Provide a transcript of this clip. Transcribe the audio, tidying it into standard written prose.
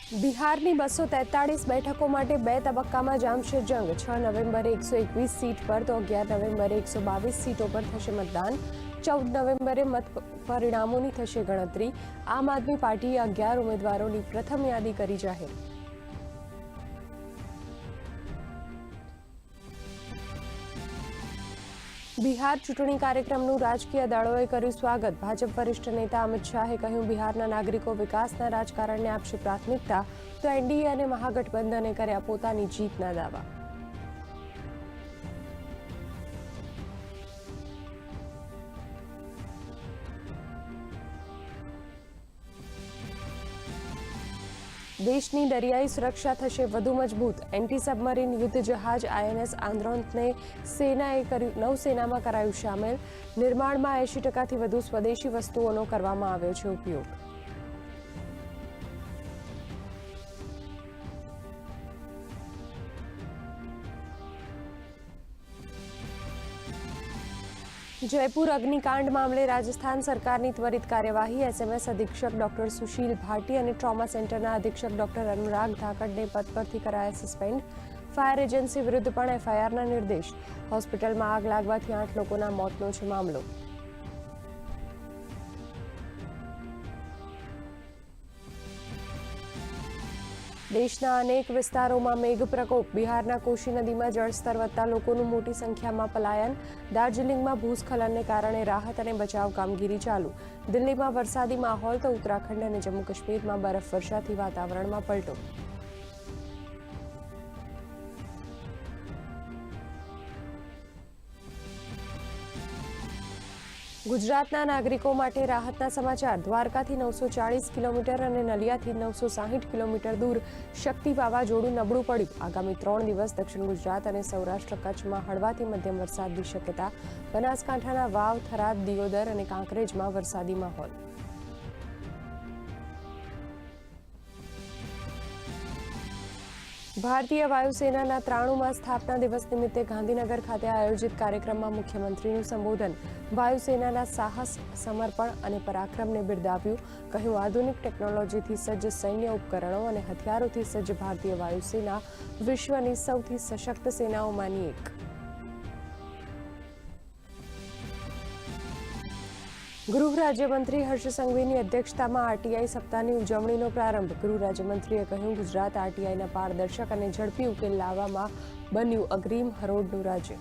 બિહારની 243 બેઠકો માટે 2 તબક્કામાં જામશે જંગ। 6 નવેમ્બરે 121 સીટ પર તો 11 નવેમ્બરે 122 સીટો પર થશે મતદાન। 14 નવેમ્બરે મત પરિણામોની થશે ગણતરી। આમ આદમી પાર્ટીએ 11 ઉમેદવારોની પ્રથમ યાદી કરી જાહેર। બિહાર ચૂંટણી કાર્યક્રમનું રાજકીય દળોએ કર્યું સ્વાગત। ભાજપ વરિષ્ઠ નેતા અમિત શાહે કહ્યું, બિહારના નાગરિકો વિકાસના રાજકારણને આપશે પ્રાથમિકતા, તો એનડીએ અને મહાગઠબંધને કર્યા પોતાની જીતના દાવા। દેશની દરિયાઈ સુરક્ષા થશે વધુ મજબૂત। એન્ટી સબમરીન યુદ્ધ જહાજ આઈએનએસ આંદ્રોથને નૌસેનામાં કરાયું સામેલ। નિર્માણમાં 80%થી વધુ સ્વદેશી વસ્તુઓનો કરવામાં આવ્યો છે ઉપયોગ। जयपुर अग्निकांड मामले राजस्थान सरकारनी त्वरित कार्यवाही। एसएमएस अधीक्षक डॉक्टर सुशील भाटी और ट्रॉमा सेंटरना अधीक्षक डॉक्टर अनुराग धाकड़ पद परथी कराया सस्पेन्ड। फायर एजेंसी विरुद्ध पण एफआईआरना निर्देश। होस्पिटल में आग लागवाथी 8 लोकोना मौतनो छे मामलो। देशना अनेक विस्तारों मेघ प्रकोप। बिहारना कोशी नदी में जलस्तर वधता लोकोनुं मोटी संख्या में पलायन। दार्जिलिंग में भूस्खलनने कारणे राहत और बचाव कामगीरी चालू। दिल्ली में वरसादी माहौल तो उत्तराखंड और जम्मू कश्मीर में बरफवर्षाथी वातावरण में पलटो। गुजरातना नागरिकों माटे राहतना समाचार। द्वारकाथी 940 किलोमीटर और नलियाथी 960 किलोमीटर दूर शक्ति वावाझोडुं नबळुं पड्युं। आगामी 3 दिवस दक्षिण गुजरात और सौराष्ट्र कच्छ में हळवाथी मध्यम वरसादनी शक्यता। बनासकांठाना वाव, थराद, दियोदर और कांकरेज में वरसादी माहौल। भारतीय वायुसेना 93मा स्थापना दिवस निमित्ते गांधीनगर खाते आयोजित कार्यक्रम में मुख्यमंत्रीનું संबोधन। वायुसेना साहस, समर्पण और पराक्रम ने बिरदाव्યું। કહ્યું, आधुनिक टेक्नोलॉजी थी सज्ज सैन्य उपकरणों और हथियारों थी सज्ज भारतीय वायुसेना विश्वनी सौथी सशक्त सेनाओमांनी एक। गृह राज्यमंत्री हर्ष संघवीनी अध्यक्षता में आरटीआई सप्ताहनी उजवણીનો प्रारंभ। गृह राज्यमंत्रीए કહ્યું, ગુજરાત આરટીઆઈના પારદર્શક અને ઝડપી ઉકેલ લાવવામાં બન્યું અગ્રીમ હરોળનું રાજ્ય।